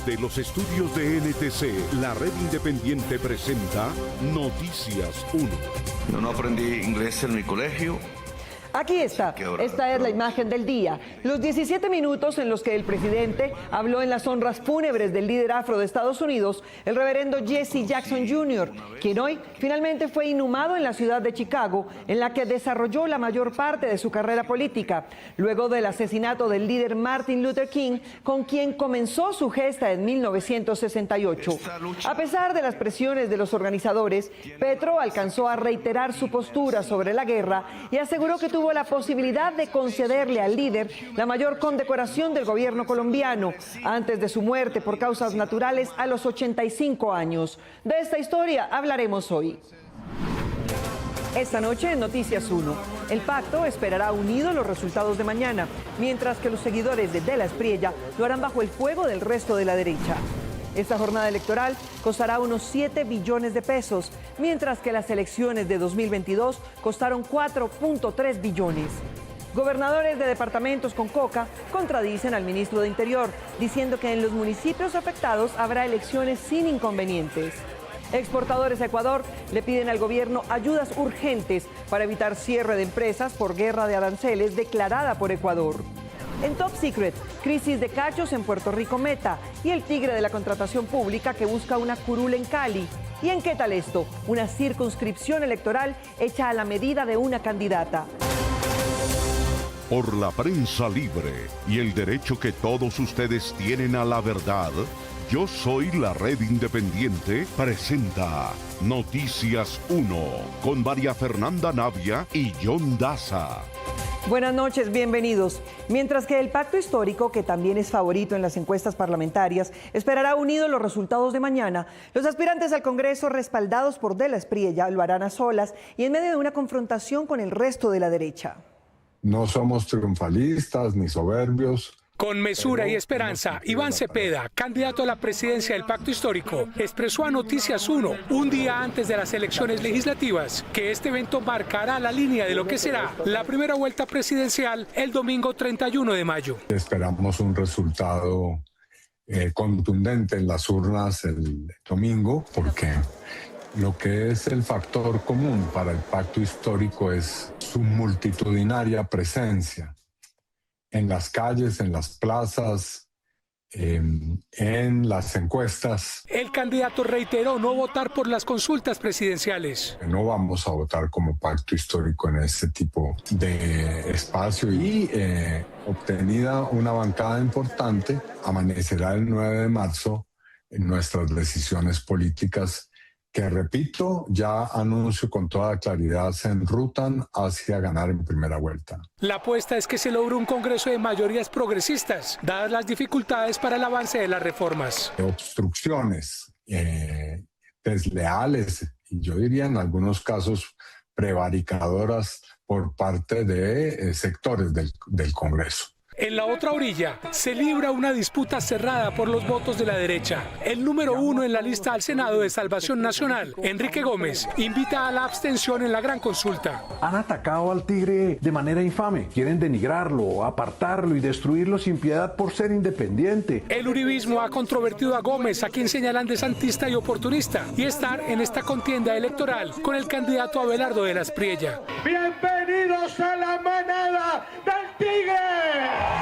Desde los estudios de NTC, la red independiente presenta Noticias 1. Yo no aprendí inglés en mi colegio. Aquí está, esta es la imagen del día. Los 17 minutos en los que el presidente habló en las honras fúnebres del líder afro de Estados Unidos, el reverendo Jesse Jackson Jr., quien hoy finalmente fue inhumado en la ciudad de Chicago, en la que desarrolló la mayor parte de su carrera política, luego del asesinato del líder Martin Luther King, con quien comenzó su gesta en 1968. A pesar de las presiones de los organizadores, Petro alcanzó a reiterar su postura sobre la guerra y aseguró que tuvo la posibilidad de concederle al líder la mayor condecoración del gobierno colombiano antes de su muerte por causas naturales a los 85 años. De esta historia hablaremos hoy. Esta noche en Noticias 1, el pacto esperará unido los resultados de mañana, mientras que los seguidores de la Espriella lo harán bajo el fuego del resto de la derecha. Esta jornada electoral costará unos 7 billones de pesos, mientras que las elecciones de 2022 costaron 4.3 billones. Gobernadores de departamentos con coca contradicen al ministro de Interior, diciendo que en los municipios afectados habrá elecciones sin inconvenientes. Exportadores a Ecuador le piden al gobierno ayudas urgentes para evitar cierre de empresas por guerra de aranceles declarada por Ecuador. En Top Secret, crisis de cachos en Puerto Rico Meta y el tigre de la contratación pública que busca una curul en Cali. ¿Y en qué tal esto? Una circunscripción electoral hecha a la medida de una candidata. Por la prensa libre y el derecho que todos ustedes tienen a la verdad, Yo Soy la Red Independiente presenta Noticias 1 con María Fernanda Navia y John Daza. Buenas noches, bienvenidos. Mientras que el pacto histórico, que también es favorito en las encuestas parlamentarias, esperará unidos los resultados de mañana, los aspirantes al Congreso, respaldados por De la Espriella, lo harán a solas y en medio de una confrontación con el resto de la derecha. No somos triunfalistas ni soberbios. Con mesura y esperanza, Iván Cepeda, candidato a la presidencia del Pacto Histórico, expresó a Noticias 1, un día antes de las elecciones legislativas, que este evento marcará la línea de lo que será la primera vuelta presidencial el domingo 31 de mayo. Esperamos un resultado contundente en las urnas el domingo, porque lo que es el factor común para el Pacto Histórico es su multitudinaria presencia en las calles, en las plazas, en las encuestas. El candidato reiteró no votar por las consultas presidenciales. No vamos a votar como pacto histórico en ese tipo de espacio y obtenida una bancada importante, amanecerá el 9 de marzo en nuestras decisiones políticas que, repito, ya anuncio con toda claridad, se enrutan hacia ganar en primera vuelta. La apuesta es que se logre un Congreso de mayorías progresistas, dadas las dificultades para el avance de las reformas. Obstrucciones desleales, y yo diría en algunos casos prevaricadoras por parte de sectores del Congreso. En la otra orilla se libra una disputa cerrada por los votos de la derecha. El número 1 en la lista al Senado de Salvación Nacional, Enrique Gómez, invita a la abstención en la gran consulta. Han atacado al tigre de manera infame. Quieren denigrarlo, apartarlo y destruirlo sin piedad por ser independiente. El uribismo ha controvertido a Gómez, a quien señalan de santista y oportunista, y estar en esta contienda electoral con el candidato Abelardo de la Espriella. ¡Bienvenidos a la manada del tigre!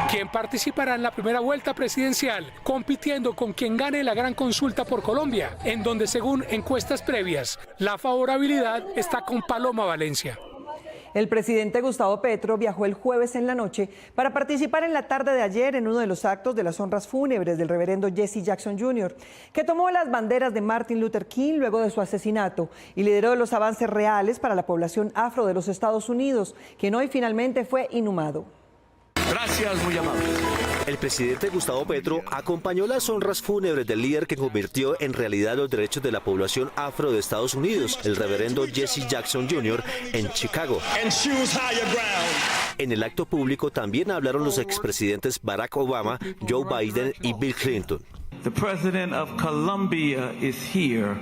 Quien participará en la primera vuelta presidencial, compitiendo con quien gane la gran consulta por Colombia, en donde, según encuestas previas, la favorabilidad está con Paloma Valencia. El presidente Gustavo Petro viajó el jueves en la noche para participar en la tarde de ayer en uno de los actos de las honras fúnebres del reverendo Jesse Jackson Jr., que tomó las banderas de Martin Luther King luego de su asesinato y lideró los avances reales para la población afro de los Estados Unidos, quien hoy finalmente fue inhumado. Gracias, muy amable. El presidente Gustavo Petro acompañó las honras fúnebres del líder que convirtió en realidad los derechos de la población afro de Estados Unidos, el reverendo Jesse Jackson Jr., en Chicago. En el acto público también hablaron los expresidentes Barack Obama, Joe Biden y Bill Clinton. The president of Colombia is here.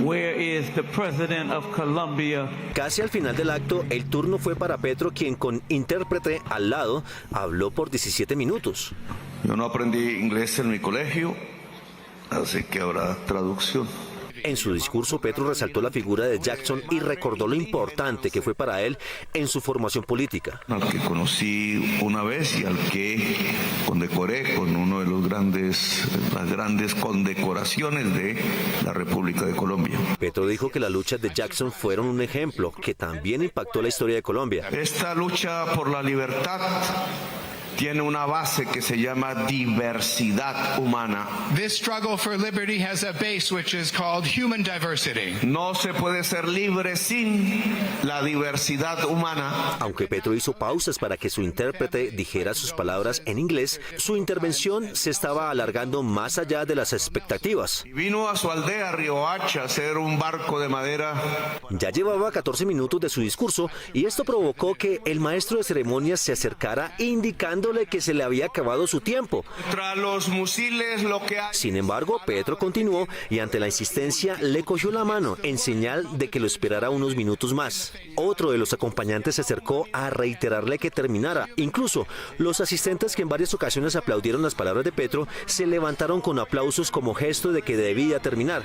Where is the president of Colombia? Casi al final del acto, el turno fue para Petro, quien con intérprete al lado habló por 17 minutos. Yo no aprendí inglés en mi colegio, así que habrá traducción. En su discurso, Petro resaltó la figura de Jackson y recordó lo importante que fue para él en su formación política. Al que conocí una vez y al que condecoré con uno de las grandes condecoraciones de la República de Colombia. Petro dijo que las luchas de Jackson fueron un ejemplo que también impactó la historia de Colombia. Esta lucha por la libertad tiene una base que se llama diversidad humana. This struggle for liberty has a base which is called human diversity. No se puede ser libre sin la diversidad humana. Aunque Petro hizo pausas para que su intérprete dijera sus palabras en inglés, su intervención se estaba alargando más allá de las expectativas. Vino a su aldea Riohacha a hacer un barco de madera. Ya llevaba 14 minutos de su discurso y esto provocó que el maestro de ceremonias se acercara indicando que se le había acabado su tiempo. Tras los fusiles, lo que hay... Sin embargo, Petro continuó y ante la insistencia le cogió la mano en señal de que lo esperara unos minutos más. Otro de los acompañantes se acercó a reiterarle que terminara. Incluso los asistentes, que en varias ocasiones aplaudieron las palabras de Petro, se levantaron con aplausos como gesto de que debía terminar.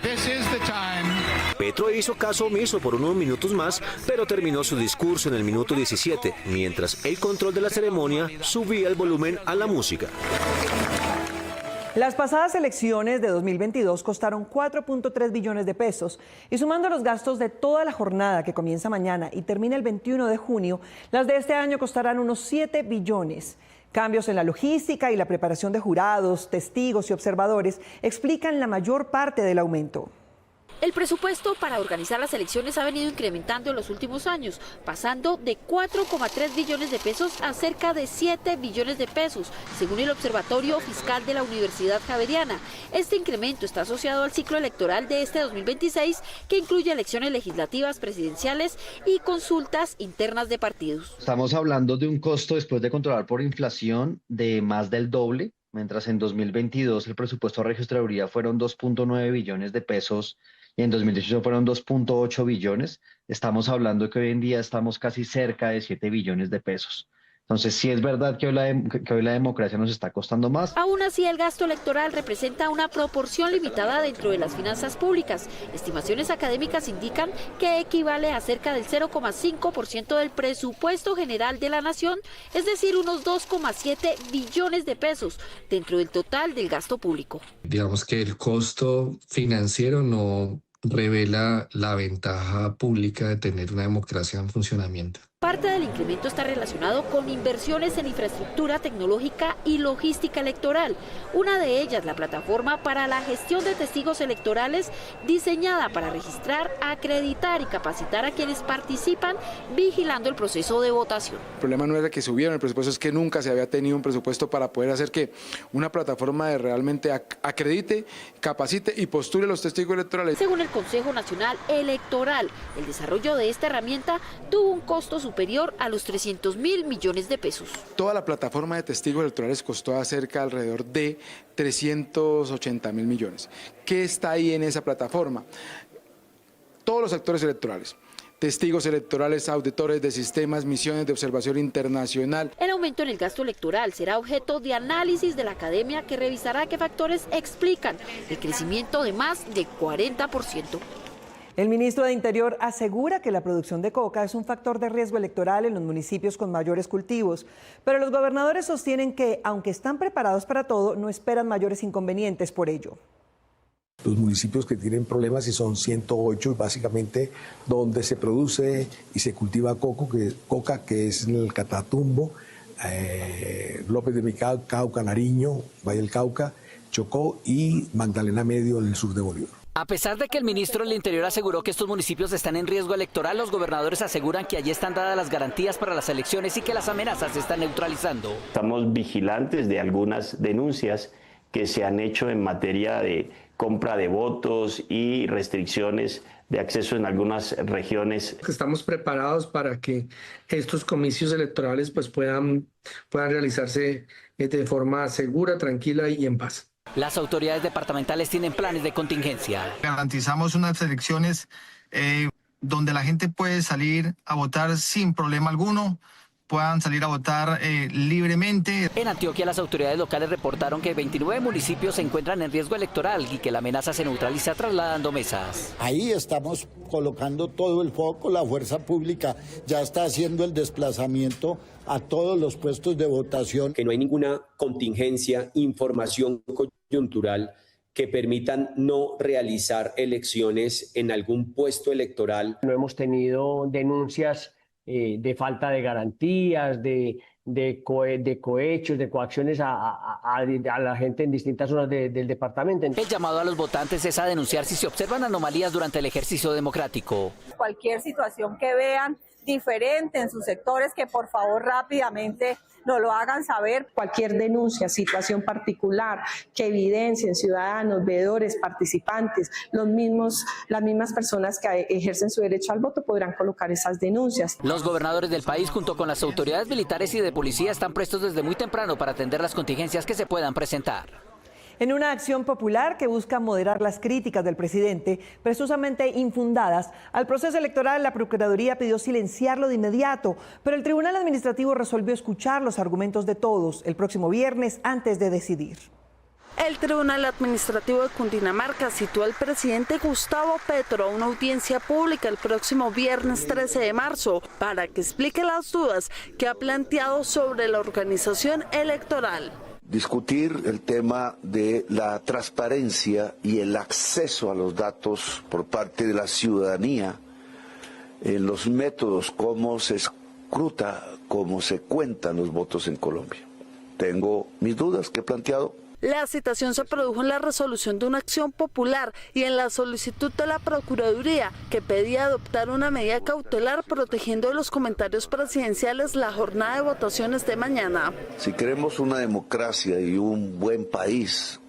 Petro hizo caso omiso por unos minutos más, pero terminó su discurso en el minuto 17, mientras el control de la ceremonia subía el volumen a la música. Las pasadas elecciones de 2022 costaron 4.3 billones de pesos y sumando los gastos de toda la jornada que comienza mañana y termina el 21 de junio, las de este año costarán unos 7 billones. Cambios en la logística y la preparación de jurados, testigos y observadores explican la mayor parte del aumento. El presupuesto para organizar las elecciones ha venido incrementando en los últimos años, pasando de 4,3 billones de pesos a cerca de 7 billones de pesos, según el Observatorio Fiscal de la Universidad Javeriana. Este incremento está asociado al ciclo electoral de este 2026, que incluye elecciones legislativas, presidenciales y consultas internas de partidos. Estamos hablando de un costo, después de controlar por inflación, de más del doble, mientras en 2022 el presupuesto de registraduría fueron 2.9 billones de pesos y en 2018 fueron 2.8 billones. Estamos hablando de que hoy en día estamos casi cerca de 7 billones de pesos. Entonces, sí es verdad que hoy la democracia nos está costando más. Aún así, el gasto electoral representa una proporción limitada dentro de las finanzas públicas. Estimaciones académicas indican que equivale a cerca del 0,5% del presupuesto general de la nación, es decir, unos 2,7 billones de pesos dentro del total del gasto público. Digamos que el costo financiero no revela la ventaja pública de tener una democracia en funcionamiento. Parte del incremento está relacionado con inversiones en infraestructura tecnológica y logística electoral. Una de ellas, la plataforma para la gestión de testigos electorales, diseñada para registrar, acreditar y capacitar a quienes participan vigilando el proceso de votación. El problema no era que subieron el presupuesto, es que nunca se había tenido un presupuesto para poder hacer que una plataforma de realmente acredite, capacite y postule los testigos electorales. Según el Consejo Nacional Electoral, el desarrollo de esta herramienta tuvo un costo superior a los 300.000 millones de pesos. Toda la plataforma de testigos electorales costó alrededor de 380.000 millones. ¿Qué está ahí en esa plataforma? Todos los actores electorales. Testigos electorales, auditores de sistemas, misiones de observación internacional. El aumento en el gasto electoral será objeto de análisis de la academia, que revisará qué factores explican el crecimiento de más de 40%. El ministro de Interior asegura que la producción de coca es un factor de riesgo electoral en los municipios con mayores cultivos, pero los gobernadores sostienen que, aunque están preparados para todo, no esperan mayores inconvenientes por ello. Los municipios que tienen problemas, y son 108, básicamente donde se produce y se cultiva coca, que es en el Catatumbo, López de Micao, Cauca, Nariño, Valle del Cauca, Chocó y Magdalena Medio en el sur de Bolívar. A pesar de que el ministro del Interior aseguró que estos municipios están en riesgo electoral, los gobernadores aseguran que allí están dadas las garantías para las elecciones y que las amenazas se están neutralizando. Estamos vigilantes de algunas denuncias que se han hecho en materia de compra de votos y restricciones de acceso en algunas regiones. Estamos preparados para que estos comicios electorales puedan realizarse de forma segura, tranquila y en paz. Las autoridades departamentales tienen planes de contingencia. Garantizamos unas elecciones donde la gente puede salir a votar sin problema alguno, puedan salir a votar libremente. En Antioquia, las autoridades locales reportaron que 29 municipios se encuentran en riesgo electoral y que la amenaza se neutraliza trasladando mesas. Ahí estamos colocando todo el foco, la fuerza pública ya está haciendo el desplazamiento a todos los puestos de votación. Que no hay ninguna contingencia, información coyuntural que permitan no realizar elecciones en algún puesto electoral. No hemos tenido denuncias de falta de garantías, de cohechos, de coacciones a la gente en distintas zonas del departamento. El llamado a los votantes es a denunciar si se observan anomalías durante el ejercicio democrático. Cualquier situación que vean diferente en sus sectores, que por favor rápidamente nos lo hagan saber. Cualquier denuncia, situación particular que evidencien ciudadanos, veedores, participantes, las mismas personas que ejercen su derecho al voto podrán colocar esas denuncias. Los gobernadores del país, junto con las autoridades militares y de policía, están prestos desde muy temprano para atender las contingencias que se puedan presentar. En una acción popular que busca moderar las críticas del presidente, presusamente infundadas, al proceso electoral, la Procuraduría pidió silenciarlo de inmediato, pero el Tribunal Administrativo resolvió escuchar los argumentos de todos el próximo viernes antes de decidir. El Tribunal Administrativo de Cundinamarca citó al presidente Gustavo Petro a una audiencia pública el próximo viernes 13 de marzo para que explique las dudas que ha planteado sobre la organización electoral. Discutir el tema de la transparencia y el acceso a los datos por parte de la ciudadanía en los métodos, cómo se escruta, cómo se cuentan los votos en Colombia. Tengo mis dudas que he planteado. La citación se produjo en la resolución de una acción popular y en la solicitud de la Procuraduría, que pedía adoptar una medida cautelar protegiendo de los comentarios presidenciales la jornada de votaciones de mañana. Si queremos una democracia y un buen país,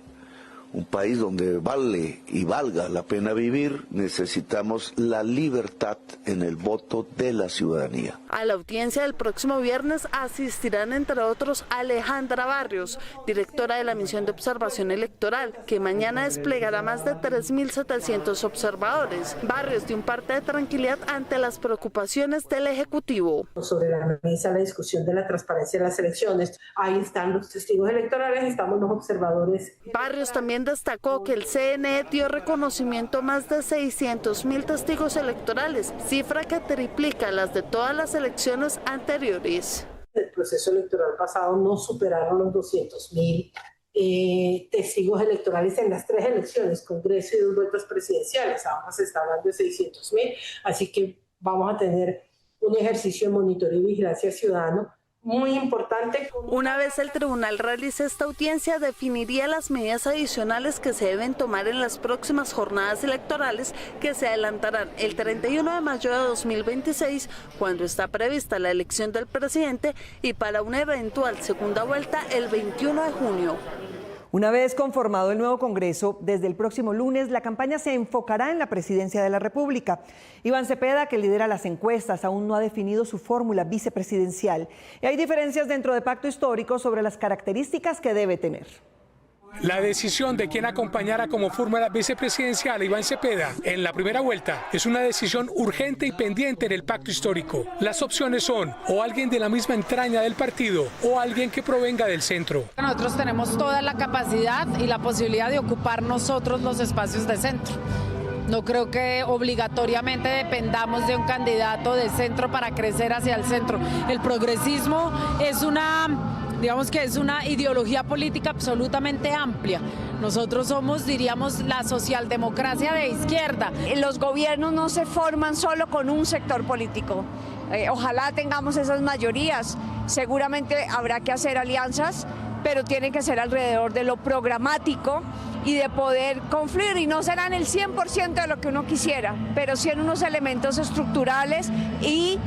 un país donde vale y valga la pena vivir, necesitamos la libertad en el voto de la ciudadanía. A la audiencia del próximo viernes asistirán, entre otros, Alejandra Barrios, directora de la Misión de Observación Electoral, que mañana desplegará más de 3.700 observadores. Barrios dio un parte de tranquilidad ante las preocupaciones del Ejecutivo. Sobre la mesa la discusión de la transparencia de las elecciones. Ahí están los testigos electorales, estamos los observadores. Barrios también destacó que el CNE dio reconocimiento a más de 600.000 testigos electorales, cifra que triplica las de todas las elecciones anteriores. El proceso electoral pasado no superaron los 200.000 testigos electorales en las 3 elecciones, Congreso y 2 vueltas presidenciales. Ahora se está hablando de 600.000, así que vamos a tener un ejercicio de monitoreo y vigilancia ciudadano muy importante. Una vez el tribunal realice esta audiencia, definiría las medidas adicionales que se deben tomar en las próximas jornadas electorales, que se adelantarán el 31 de mayo de 2026, cuando está prevista la elección del presidente, y para una eventual segunda vuelta el 21 de junio. Una vez conformado el nuevo Congreso, desde el próximo lunes la campaña se enfocará en la presidencia de la República. Iván Cepeda, que lidera las encuestas, aún no ha definido su fórmula vicepresidencial. Y hay diferencias dentro de Pacto Histórico sobre las características que debe tener. La decisión de quién acompañará como fórmula vicepresidencial a Iván Cepeda en la primera vuelta es una decisión urgente y pendiente en el Pacto Histórico. Las opciones son o alguien de la misma entraña del partido o alguien que provenga del centro. Nosotros tenemos toda la capacidad y la posibilidad de ocupar nosotros los espacios de centro. No creo que obligatoriamente dependamos de un candidato de centro para crecer hacia el centro. El progresismo es digamos que es una ideología política absolutamente amplia. Nosotros somos, diríamos, la socialdemocracia de izquierda. Los gobiernos no se forman solo con un sector político. Ojalá tengamos esas mayorías. Seguramente habrá que hacer alianzas, pero tienen que ser alrededor de lo programático y de poder confluir, y no serán el 100% de lo que uno quisiera, pero sí en unos elementos estructurales y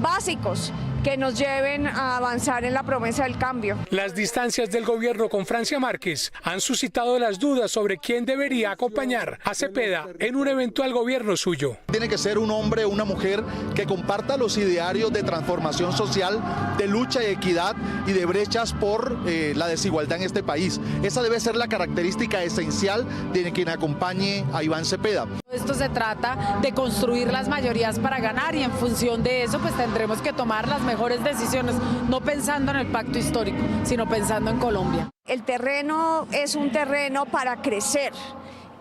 básicos que nos lleven a avanzar en la promesa del cambio. Las distancias del gobierno con Francia Márquez han suscitado las dudas sobre quién debería acompañar a Cepeda en un eventual gobierno suyo. Tiene que ser un hombre o una mujer que comparta los idearios de transformación social, de lucha y equidad y de brechas por la desigualdad en este país. Esa debe ser la característica esencial de quien acompañe a Iván Cepeda. Esto se trata de construir las mayorías para ganar y en función de eso pues tendremos que tomar las mejores decisiones, no pensando en el pacto histórico, sino pensando en Colombia. El terreno es un terreno para crecer.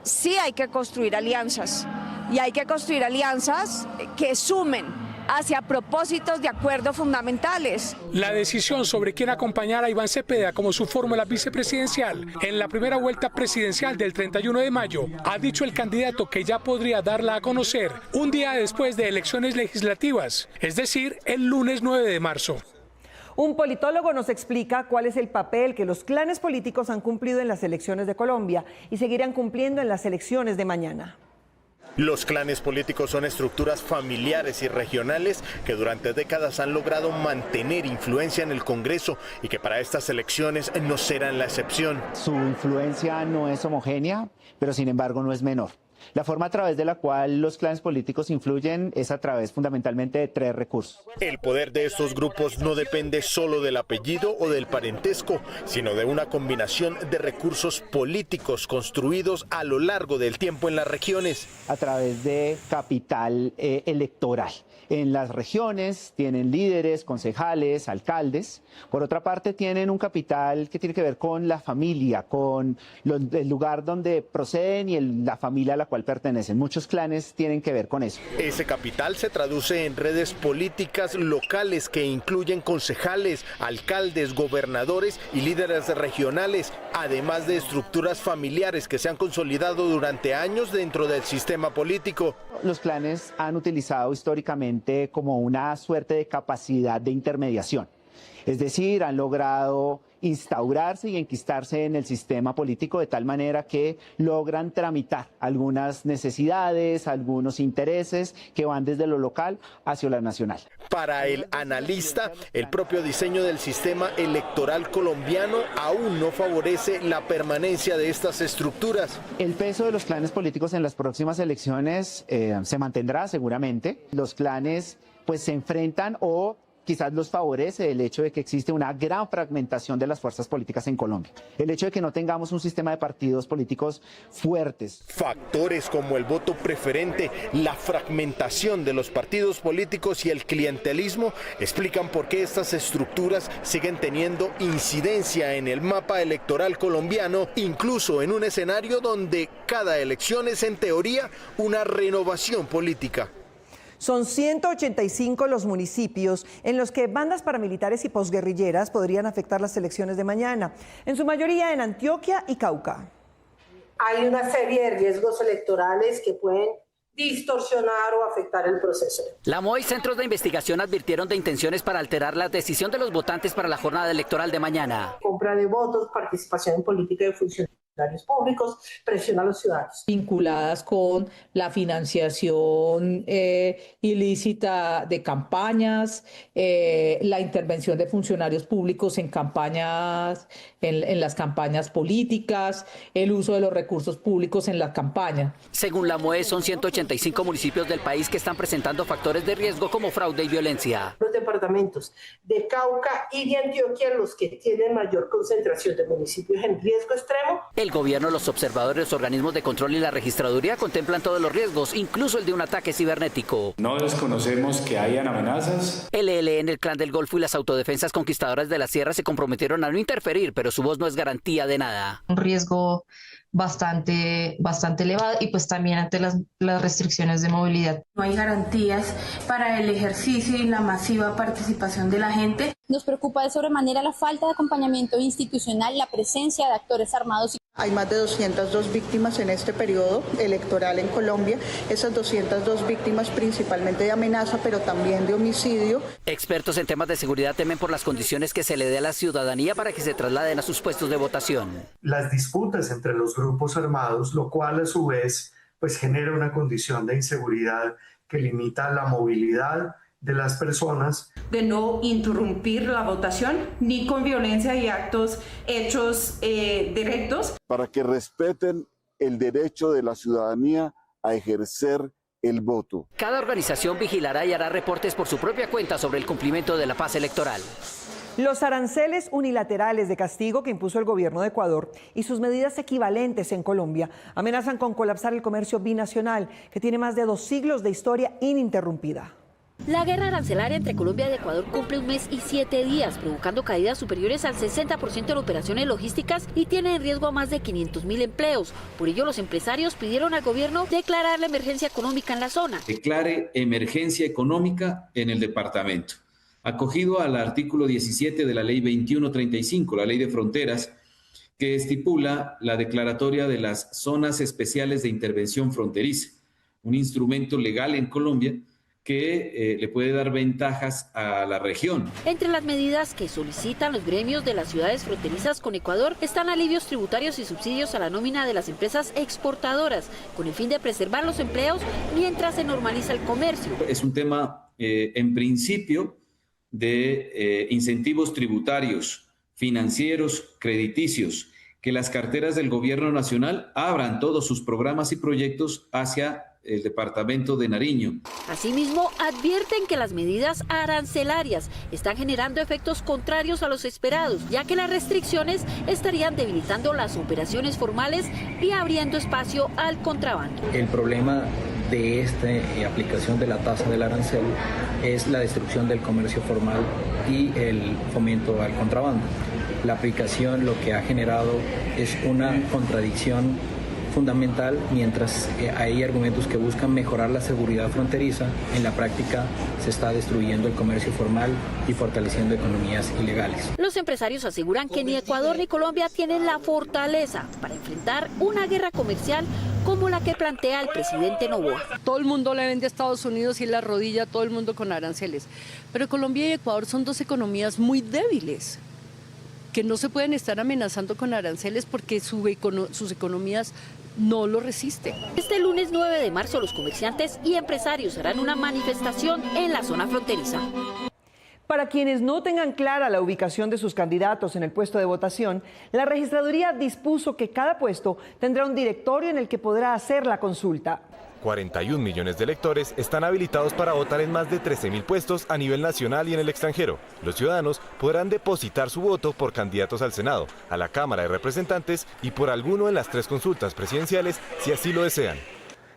Sí hay que construir alianzas y hay que construir alianzas que sumen hacia propósitos de acuerdo fundamentales. La decisión sobre quién acompañará a Iván Cepeda como su fórmula vicepresidencial en la primera vuelta presidencial del 31 de mayo, ha dicho el candidato que ya podría darla a conocer un día después de elecciones legislativas, es decir, el lunes 9 de marzo. Un politólogo nos explica cuál es el papel que los clanes políticos han cumplido en las elecciones de Colombia y seguirán cumpliendo en las elecciones de mañana. Los clanes políticos son estructuras familiares y regionales que durante décadas han logrado mantener influencia en el Congreso y que para estas elecciones no serán la excepción. Su influencia no es homogénea, pero sin embargo no es menor. La forma a través de la cual los clanes políticos influyen es a través fundamentalmente de 3 recursos. El poder de estos grupos no depende solo del apellido o del parentesco, sino de una combinación de recursos políticos construidos a lo largo del tiempo en las regiones. A través de capital electoral. En las regiones tienen líderes, concejales, alcaldes. Por otra parte, tienen un capital que tiene que ver con la familia, con el lugar donde proceden y la familia a la cual pertenecen. Muchos clanes tienen que ver con eso. Ese capital se traduce en redes políticas locales que incluyen concejales, alcaldes, gobernadores y líderes regionales, además de estructuras familiares que se han consolidado durante años dentro del sistema político. Los clanes han utilizado históricamente como una suerte de capacidad de intermediación. Es decir, han logrado instaurarse y enquistarse en el sistema político de tal manera que logran tramitar algunas necesidades, algunos intereses que van desde lo local hacia lo nacional. Para el analista, el propio diseño del sistema electoral colombiano aún no favorece la permanencia de estas estructuras. El peso de los clanes políticos en las próximas elecciones se mantendrá seguramente. Los clanes pues se enfrentan o quizás los favorece el hecho de que existe una gran fragmentación de las fuerzas políticas en Colombia. El hecho de que no tengamos un sistema de partidos políticos fuertes. Factores como el voto preferente, la fragmentación de los partidos políticos y el clientelismo explican por qué estas estructuras siguen teniendo incidencia en el mapa electoral colombiano, incluso en un escenario donde cada elección es en teoría una renovación política. Son 185 los municipios en los que bandas paramilitares y posguerrilleras podrían afectar las elecciones de mañana, en su mayoría en Antioquia y Cauca. Hay una serie de riesgos electorales que pueden distorsionar o afectar el proceso. La MOI y centros de investigación advirtieron de intenciones para alterar la decisión de los votantes para la jornada electoral de mañana. Compra de votos, participación en política de funcionarios públicos, presión a los ciudadanos. Vinculadas con la financiación ilícita de campañas, la intervención de funcionarios públicos en campañas, en las campañas políticas, el uso de los recursos públicos en la campaña. Según la MOE, son 185 municipios del país que están presentando factores de riesgo como fraude y violencia. Los departamentos de Cauca y de Antioquia, los que tienen mayor concentración de municipios en riesgo extremo. El gobierno, los observadores, los organismos de control y la registraduría contemplan todos los riesgos, incluso el de un ataque cibernético. No desconocemos que hayan amenazas. El ELN, el Clan del Golfo y las autodefensas conquistadoras de la Sierra se comprometieron a no interferir, pero su voz no es garantía de nada. Un riesgo bastante elevado y pues también ante las restricciones de movilidad. No hay garantías para el ejercicio y la masiva participación de la gente. Nos preocupa de sobremanera la falta de acompañamiento institucional, la presencia de actores armados. Hay más de 202 víctimas en este periodo electoral en Colombia. Esas 202 víctimas principalmente de amenaza, pero también de homicidio. Expertos en temas de seguridad temen por las condiciones que se le dé a la ciudadanía para que se trasladen a sus puestos de votación. Las disputas entre los grupos armados, lo cual a su vez pues genera una condición de inseguridad que limita la movilidad de las personas. De no interrumpir la votación ni con violencia y hechos directos. Para que respeten el derecho de la ciudadanía a ejercer el voto. Cada organización vigilará y hará reportes por su propia cuenta sobre el cumplimiento de la paz electoral. Los aranceles unilaterales de castigo que impuso el gobierno de Ecuador y sus medidas equivalentes en Colombia amenazan con colapsar el comercio binacional, que tiene más de 2 siglos de historia ininterrumpida. La guerra arancelaria entre Colombia y Ecuador cumple 1 mes y 7 días, provocando caídas superiores al 60% en operaciones logísticas y tiene en riesgo a más de 500.000 empleos. Por ello, los empresarios pidieron al gobierno declarar la emergencia económica en la zona. Declare emergencia económica en el departamento. Acogido al artículo 17 de la Ley 2135, la Ley de Fronteras, que estipula la declaratoria de las zonas especiales de intervención fronteriza, un instrumento legal en Colombia que le puede dar ventajas a la región. Entre las medidas que solicitan los gremios de las ciudades fronterizas con Ecuador están alivios tributarios y subsidios a la nómina de las empresas exportadoras, con el fin de preservar los empleos mientras se normaliza el comercio. Es un tema, en principio, de incentivos tributarios, financieros, crediticios, que las carteras del gobierno nacional abran todos sus programas y proyectos hacia el departamento de Nariño. Asimismo, advierten que las medidas arancelarias están generando efectos contrarios a los esperados, ya que las restricciones estarían debilitando las operaciones formales y abriendo espacio al contrabando. El problema de esta aplicación de la tasa del arancel es la destrucción del comercio formal y el fomento al contrabando. La aplicación lo que ha generado es una contradicción fundamental, mientras hay argumentos que buscan mejorar la seguridad fronteriza, en la práctica se está destruyendo el comercio formal y fortaleciendo economías ilegales. Los empresarios aseguran que ni Ecuador ni Colombia tienen la fortaleza para enfrentar una guerra comercial como la que plantea el presidente Noboa. Todo el mundo le vende a Estados Unidos y la rodilla a todo el mundo con aranceles, pero Colombia y Ecuador son 2 economías muy débiles, que no se pueden estar amenazando con aranceles porque sus economías no lo resisten. Este lunes 9 de marzo los comerciantes y empresarios harán una manifestación en la zona fronteriza. Para quienes no tengan clara la ubicación de sus candidatos en el puesto de votación, la registraduría dispuso que cada puesto tendrá un directorio en el que podrá hacer la consulta. 41 millones de electores están habilitados para votar en más de 13.000 puestos a nivel nacional y en el extranjero. Los ciudadanos podrán depositar su voto por candidatos al Senado, a la Cámara de Representantes y por alguno en las 3 consultas presidenciales, si así lo desean.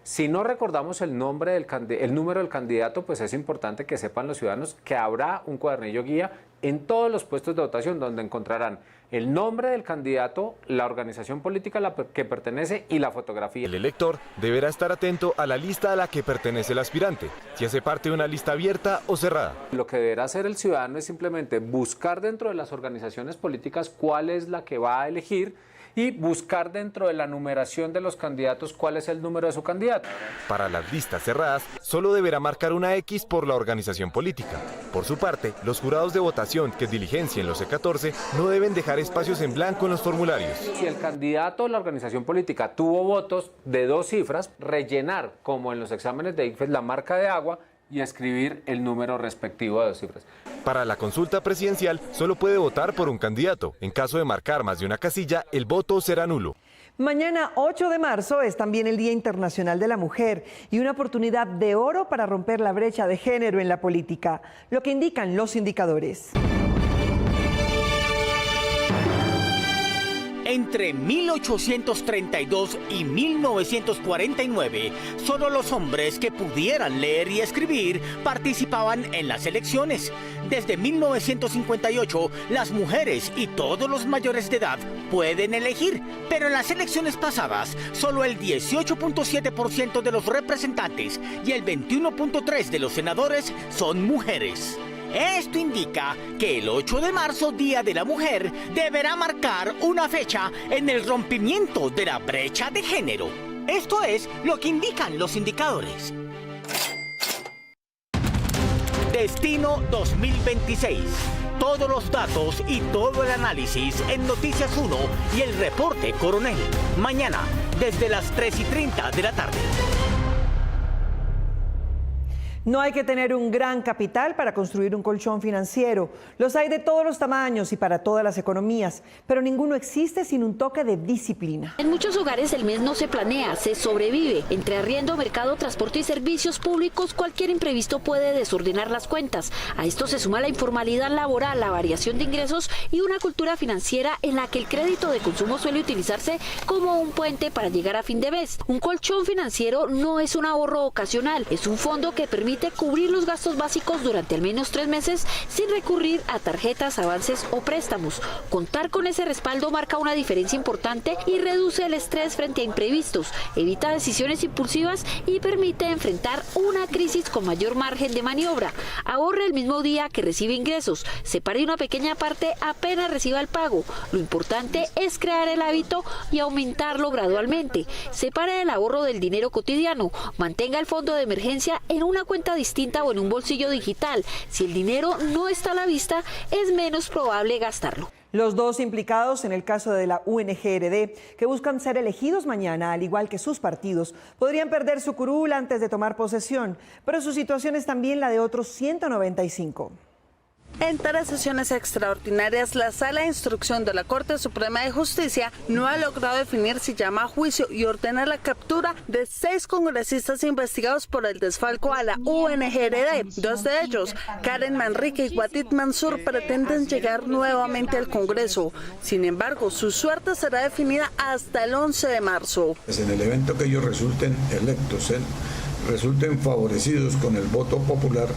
Si no recordamos el número del candidato, pues es importante que sepan los ciudadanos que habrá un cuadernillo guía en todos los puestos de votación donde encontrarán el nombre del candidato, la organización política a la que pertenece y la fotografía. El elector deberá estar atento a la lista a la que pertenece el aspirante, si hace parte de una lista abierta o cerrada. Lo que deberá hacer el ciudadano es simplemente buscar dentro de las organizaciones políticas cuál es la que va a elegir y buscar dentro de la numeración de los candidatos cuál es el número de su candidato. Para las listas cerradas, solo deberá marcar una X por la organización política. Por su parte, los jurados de votación que diligencien los C14 no deben dejar espacios en blanco en los formularios. Si el candidato o la organización política tuvo votos de 2 cifras, rellenar, como en los exámenes de ICFES, la marca de agua y escribir el número respectivo de 2 cifras. Para la consulta presidencial, solo puede votar por un candidato. En caso de marcar más de una casilla, el voto será nulo. Mañana, 8 de marzo, es también el Día Internacional de la Mujer y una oportunidad de oro para romper la brecha de género en la política, lo que indican los indicadores. Entre 1832 y 1949, solo los hombres que pudieran leer y escribir participaban en las elecciones. Desde 1958, las mujeres y todos los mayores de edad pueden elegir, pero en las elecciones pasadas, solo el 18.7% de los representantes y el 21.3% de los senadores son mujeres. Esto indica que el 8 de marzo, Día de la Mujer, deberá marcar una fecha en el rompimiento de la brecha de género. Esto es lo que indican los indicadores. Destino 2026. Todos los datos y todo el análisis en Noticias 1 y el reporte Coronel. Mañana, desde las 3:30 de la tarde. No hay que tener un gran capital para construir un colchón financiero. Los hay de todos los tamaños y para todas las economías, pero ninguno existe sin un toque de disciplina. En muchos hogares el mes no se planea, se sobrevive. Entre arriendo, mercado, transporte y servicios públicos, cualquier imprevisto puede desordenar las cuentas. A esto se suma la informalidad laboral, la variación de ingresos y una cultura financiera en la que el crédito de consumo suele utilizarse como un puente para llegar a fin de mes. Un colchón financiero no es un ahorro ocasional, es un fondo que permite cubrir los gastos básicos durante al menos 3 meses sin recurrir a tarjetas, avances o préstamos. Contar con ese respaldo marca una diferencia importante y reduce el estrés frente a imprevistos, evita decisiones impulsivas y permite enfrentar una crisis con mayor margen de maniobra. Ahorre el mismo día que recibe ingresos, separe una pequeña parte apenas reciba el pago. Lo importante es crear el hábito y aumentarlo gradualmente. Separe el ahorro del dinero cotidiano, mantenga el fondo de emergencia en una cuenta distinta o en un bolsillo digital. Si el dinero no está a la vista, es menos probable gastarlo. Los dos implicados en el caso de la UNGRD, que buscan ser elegidos mañana, al igual que sus partidos, podrían perder su curul antes de tomar posesión, pero su situación es también la de otros 195. En 3 sesiones extraordinarias, la Sala de Instrucción de la Corte Suprema de Justicia no ha logrado definir si llama a juicio y ordena la captura de 6 congresistas investigados por el desfalco a la UNGRD. 2 de ellos, Karen Manrique y Watit Mansur, pretenden llegar nuevamente al Congreso. Sin embargo, su suerte será definida hasta el 11 de marzo. En el evento que ellos resulten electos, resulten favorecidos con el voto popular,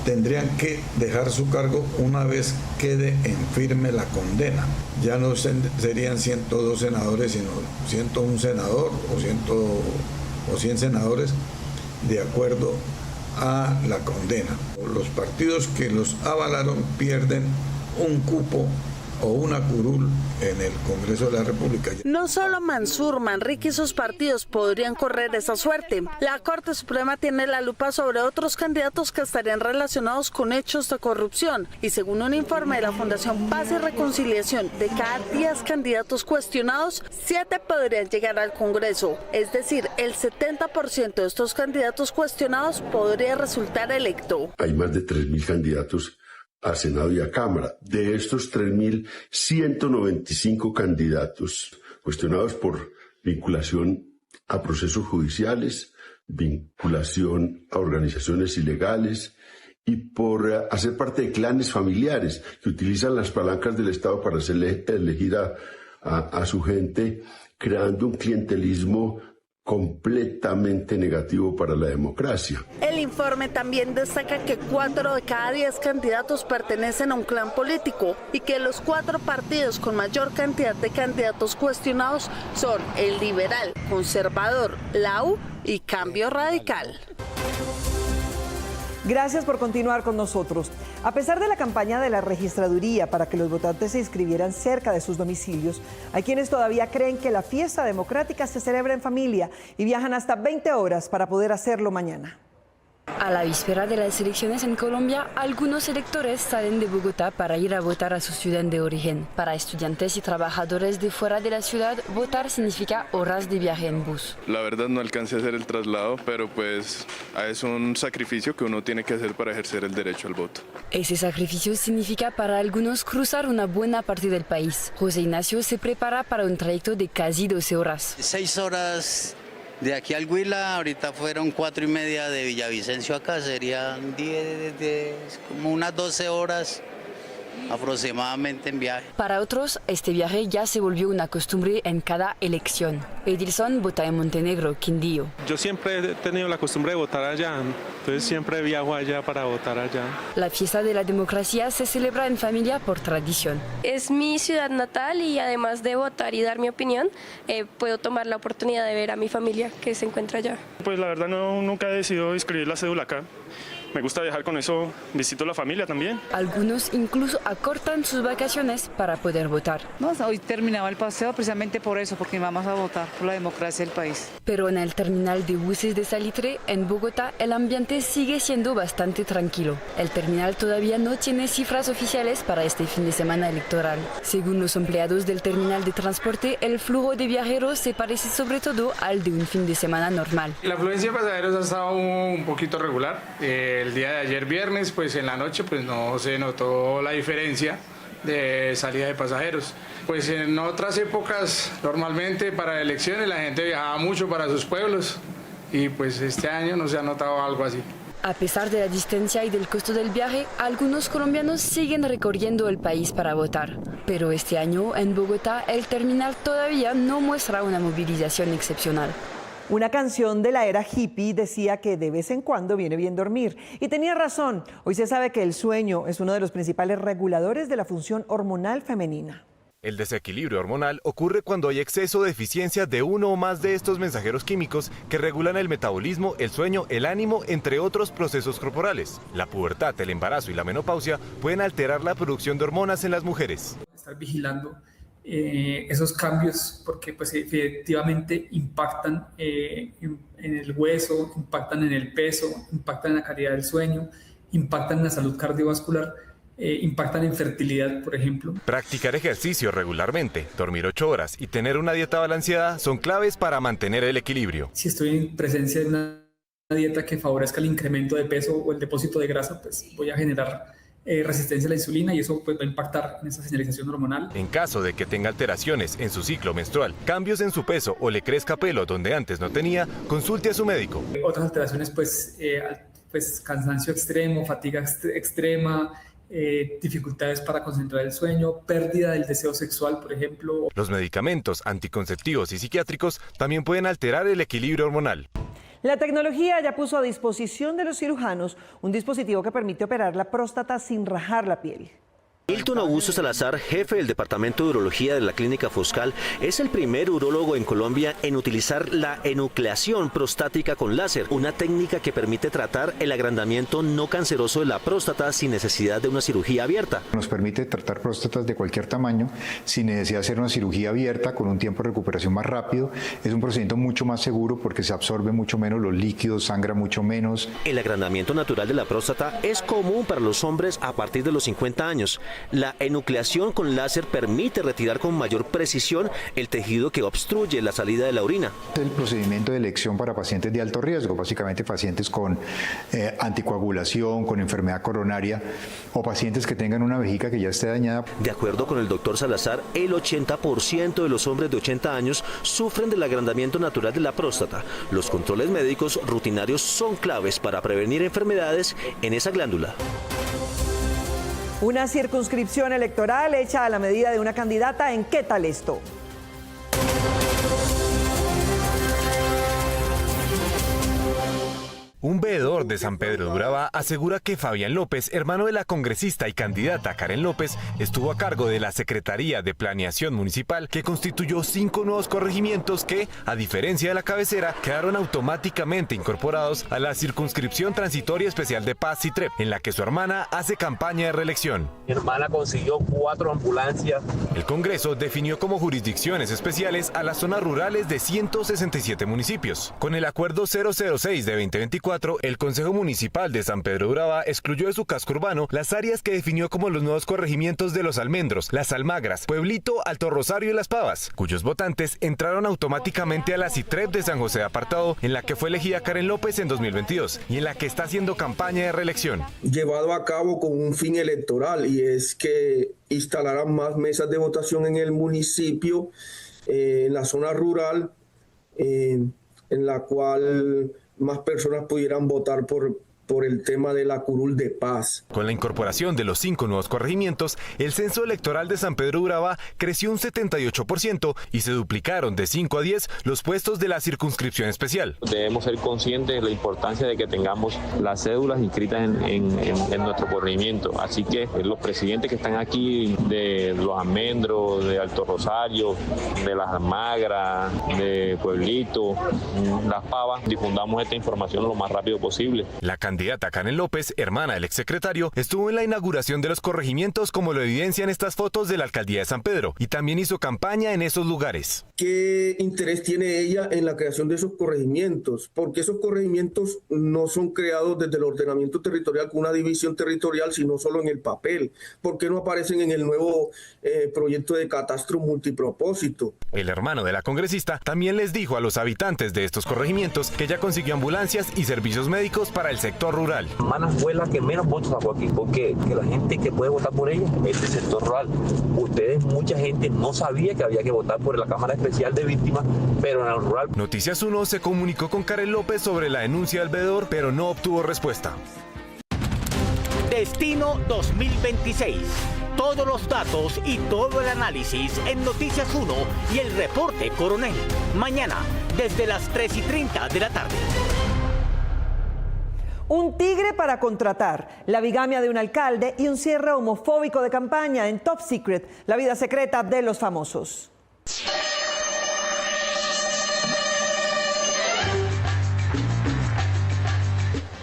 tendrían que dejar su cargo una vez quede en firme la condena. Ya no serían 102 senadores, sino 101 senador o 100 senadores de acuerdo a la condena. Los partidos que los avalaron pierden un cupo o una curul en el Congreso de la República. No solo Mansur, Manrique y sus partidos podrían correr esa suerte. La Corte Suprema tiene la lupa sobre otros candidatos que estarían relacionados con hechos de corrupción. Y según un informe de la Fundación Paz y Reconciliación, de cada 10 candidatos cuestionados, 7 podrían llegar al Congreso. Es decir, el 70% de estos candidatos cuestionados podría resultar electo. Hay más de 3.000 candidatos a Senado y a Cámara. De estos 3.195 candidatos cuestionados por vinculación a procesos judiciales, vinculación a organizaciones ilegales y por hacer parte de clanes familiares que utilizan las palancas del Estado para hacerle elegir a su gente, creando un clientelismo completamente negativo para la democracia. El informe también destaca que 4 de cada 10 candidatos pertenecen a un clan político y que los 4 partidos con mayor cantidad de candidatos cuestionados son el Liberal, Conservador, la U y Cambio Radical. Gracias por continuar con nosotros. A pesar de la campaña de la registraduría para que los votantes se inscribieran cerca de sus domicilios, hay quienes todavía creen que la fiesta democrática se celebra en familia y viajan hasta 20 horas para poder hacerlo mañana. A la víspera de las elecciones en Colombia, algunos electores salen de Bogotá para ir a votar a su ciudad de origen. Para estudiantes y trabajadores de fuera de la ciudad, votar significa horas de viaje en bus. La verdad no alcancé a hacer el traslado, pero pues es un sacrificio que uno tiene que hacer para ejercer el derecho al voto. Ese sacrificio significa para algunos cruzar una buena parte del país. José Ignacio se prepara para un trayecto de casi 12 horas. 6 horas de aquí al Huila, ahorita fueron 4:30 de Villavicencio acá, serían 10, como unas 12 horas aproximadamente en viaje. Para otros, este viaje ya se volvió una costumbre en cada elección. Edilson vota en Montenegro, Quindío. Yo siempre he tenido la costumbre de votar allá, entonces siempre viajo allá para votar allá. La fiesta de la democracia se celebra en familia por tradición. Es mi ciudad natal y además de votar y dar mi opinión, puedo tomar la oportunidad de ver a mi familia que se encuentra allá. Pues la verdad nunca he decidido inscribir la cédula acá. me gusta viajar con eso, visito la familia también. Algunos incluso acortan sus vacaciones para poder votar. No, hoy terminaba el paseo precisamente por eso, porque vamos a votar por la democracia del país. Pero en el terminal de buses de Salitre, en Bogotá, el ambiente sigue siendo bastante tranquilo. El terminal todavía no tiene cifras oficiales para este fin de semana electoral. Según los empleados del terminal de transporte, el flujo de viajeros se parece sobre todo al de un fin de semana normal. La afluencia de pasajeros ha estado un poquito regular. El día de ayer viernes, pues en la noche, pues no se notó la diferencia de salida de pasajeros. Pues en otras épocas, normalmente para elecciones la gente viajaba mucho para sus pueblos y pues este año no se ha notado algo así. A pesar de la distancia y del costo del viaje, algunos colombianos siguen recorriendo el país para votar. Pero este año, en Bogotá, el terminal todavía no muestra una movilización excepcional. Una canción de la era hippie decía que de vez en cuando viene bien dormir. Y tenía razón. Hoy se sabe que el sueño es uno de los principales reguladores de la función hormonal femenina. El desequilibrio hormonal ocurre cuando hay exceso o deficiencia de uno o más de estos mensajeros químicos que regulan el metabolismo, el sueño, el ánimo, entre otros procesos corporales. La pubertad, el embarazo y la menopausia pueden alterar la producción de hormonas en las mujeres. Estar vigilando esos cambios porque pues efectivamente impactan en el hueso, impactan en el peso, impactan en la calidad del sueño, impactan en la salud cardiovascular, impactan en fertilidad, por ejemplo. Practicar ejercicio regularmente, dormir 8 horas y tener una dieta balanceada son claves para mantener el equilibrio. Si estoy en presencia de una dieta que favorezca el incremento de peso o el depósito de grasa, pues voy a generar resistencia a la insulina y eso pues, va a impactar en esa señalización hormonal. En caso de que tenga alteraciones en su ciclo menstrual, cambios en su peso o le crezca pelo donde antes no tenía, consulte a su médico. Otras alteraciones pues cansancio extremo, fatiga extrema, dificultades para concentrar el sueño, pérdida del deseo sexual, por ejemplo. Los medicamentos anticonceptivos y psiquiátricos también pueden alterar el equilibrio hormonal. La tecnología ya puso a disposición de los cirujanos un dispositivo que permite operar la próstata sin rajar la piel. Hilton Augusto Salazar, jefe del Departamento de Urología de la Clínica Foscal, es el primer urólogo en Colombia en utilizar la enucleación prostática con láser, una técnica que permite tratar el agrandamiento no canceroso de la próstata sin necesidad de una cirugía abierta. Nos permite tratar próstatas de cualquier tamaño sin necesidad de hacer una cirugía abierta con un tiempo de recuperación más rápido. Es un procedimiento mucho más seguro porque se absorbe mucho menos los líquidos, sangra mucho menos. El agrandamiento natural de la próstata es común para los hombres a partir de los 50 años. La enucleación con láser permite retirar con mayor precisión el tejido que obstruye la salida de la orina. El procedimiento de elección para pacientes de alto riesgo, básicamente pacientes con anticoagulación, con enfermedad coronaria o pacientes que tengan una vejiga que ya esté dañada. De acuerdo con el doctor Salazar, el 80% de los hombres de 80 años sufren del agrandamiento natural de la próstata. Los controles médicos rutinarios son claves para prevenir enfermedades en esa glándula. Una circunscripción electoral hecha a la medida de una candidata. ¿En qué tal esto? Un veedor de San Pedro de Urabá asegura que Fabián López, hermano de la congresista y candidata Karen López, estuvo a cargo de la Secretaría de Planeación Municipal, que constituyó 5 nuevos corregimientos que, a diferencia de la cabecera, quedaron automáticamente incorporados a la circunscripción transitoria especial de Paz Citrep, en la que su hermana hace campaña de reelección. Mi hermana consiguió 4 ambulancias. El Congreso definió como jurisdicciones especiales a las zonas rurales de 167 municipios. Con el Acuerdo 006 de 2024, el Consejo Municipal de San Pedro de Urabá excluyó de su casco urbano las áreas que definió como los nuevos corregimientos de Los Almendros, Las Almagras, Pueblito, Alto Rosario y Las Pavas, cuyos votantes entraron automáticamente a la CITREP de San José de Apartado, en la que fue elegida Karen López en 2022 y en la que está haciendo campaña de reelección. Llevado a cabo con un fin electoral, y es que instalarán más mesas de votación en el municipio, en la zona rural, en la cual más personas pudieran votar por el tema de la curul de paz. Con la incorporación de los 5 nuevos corregimientos, el censo electoral de San Pedro de Urabá creció un 78% y se duplicaron de 5 a 10 los puestos de la circunscripción especial. Debemos ser conscientes de la importancia de que tengamos las cédulas inscritas en nuestro corregimiento. Así que los presidentes que están aquí de Los Almendros, de Alto Rosario, de Las Almagras, de Pueblito, Las Pavas, difundamos esta información lo más rápido posible. La candidata candidata Karen López, hermana del exsecretario, estuvo en la inauguración de los corregimientos, como lo evidencian estas fotos de la alcaldía de San Pedro, y también hizo campaña en esos lugares. ¿Qué interés tiene ella en la creación de esos corregimientos? Porque esos corregimientos no son creados desde el ordenamiento territorial con una división territorial, sino solo en el papel. ¿Por qué no aparecen en el nuevo proyecto de catastro multipropósito? El hermano de la congresista también les dijo a los habitantes de estos corregimientos que ya consiguió ambulancias y servicios médicos para el sector rural. Mana fue la que menos votos sacó aquí, porque que la gente que puede votar por ella es del sector rural. Ustedes, mucha gente no sabía que había que votar por la Cámara Especial de Víctimas, pero en el rural. Noticias 1 se comunicó con Karen López sobre la denuncia del veedor, pero no obtuvo respuesta. Destino 2026. Todos los datos y todo el análisis en Noticias 1 y el reporte Coronel. Mañana, desde las 3:30 de la tarde. Un tigre para contratar, la bigamia de un alcalde y un cierre homofóbico de campaña en Top Secret, la vida secreta de los famosos.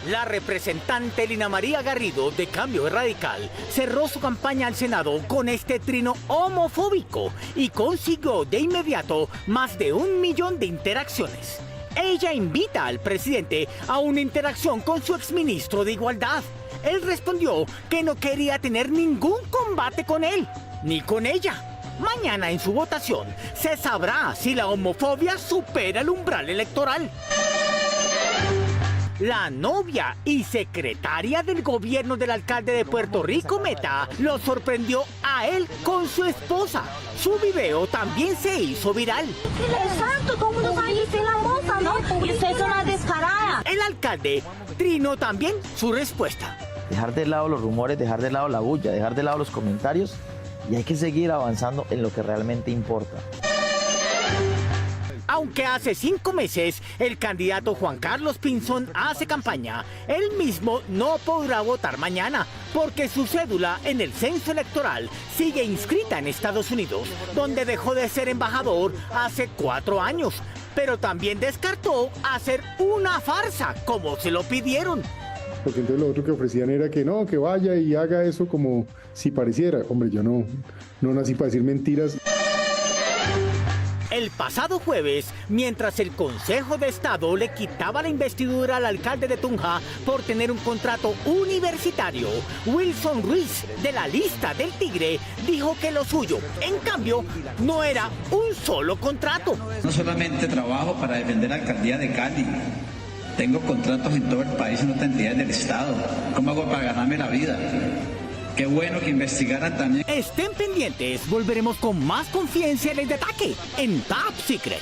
La representante Lina María Garrido, de Cambio Radical, cerró su campaña al Senado con este trino homofóbico y consiguió de inmediato más de 1 millón de interacciones. Ella invita al presidente a una interacción con su exministro de Igualdad. Él respondió que no quería tener ningún combate con él, ni con ella. Mañana en su votación se sabrá si la homofobia supera el umbral electoral. La novia y secretaria del gobierno del alcalde de Puerto Rico, Meta, lo sorprendió a él con su esposa. Su video también se hizo viral. Exacto, todo el mundo sabe que es la moza, ¿no? Y usted es una descarada. El alcalde trinó también su respuesta. Dejar de lado los rumores, dejar de lado la bulla, dejar de lado los comentarios y hay que seguir avanzando en lo que realmente importa. Aunque hace 5 meses el candidato Juan Carlos Pinzón hace campaña, él mismo no podrá votar mañana porque su cédula en el censo electoral sigue inscrita en Estados Unidos, donde dejó de ser embajador hace 4 años. Pero también descartó hacer una farsa como se lo pidieron. Porque entonces lo otro que ofrecían era que no, que vaya y haga eso como si pareciera. Hombre, yo no nací para decir mentiras. El pasado jueves, mientras el Consejo de Estado le quitaba la investidura al alcalde de Tunja por tener un contrato universitario, Wilson Ruiz, de la lista del Tigre, dijo que lo suyo, en cambio, no era un solo contrato. No solamente trabajo para defender la alcaldía de Cali, tengo contratos en todo el país en otras entidades del Estado. ¿Cómo hago para ganarme la vida? Qué bueno que investigaran también. Estén pendientes, volveremos con más confianza en el ataque en Top Secret.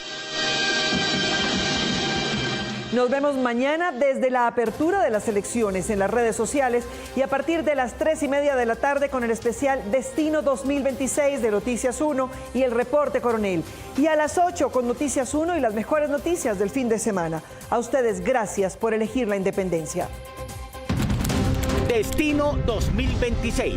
Nos vemos mañana desde la apertura de las elecciones en las redes sociales y a partir de las 3:30 de la tarde con el especial Destino 2026 de Noticias 1 y el reporte Coronel. Y a las 8 con Noticias 1 y las mejores noticias del fin de semana. A ustedes, gracias por elegir la independencia. Destino 2026.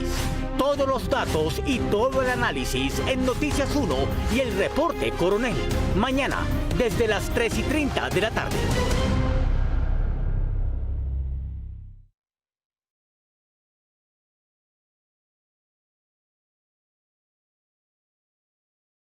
Todos los datos y todo el análisis en Noticias 1 y el reporte Coronel. Mañana, desde las 3:30 de la tarde.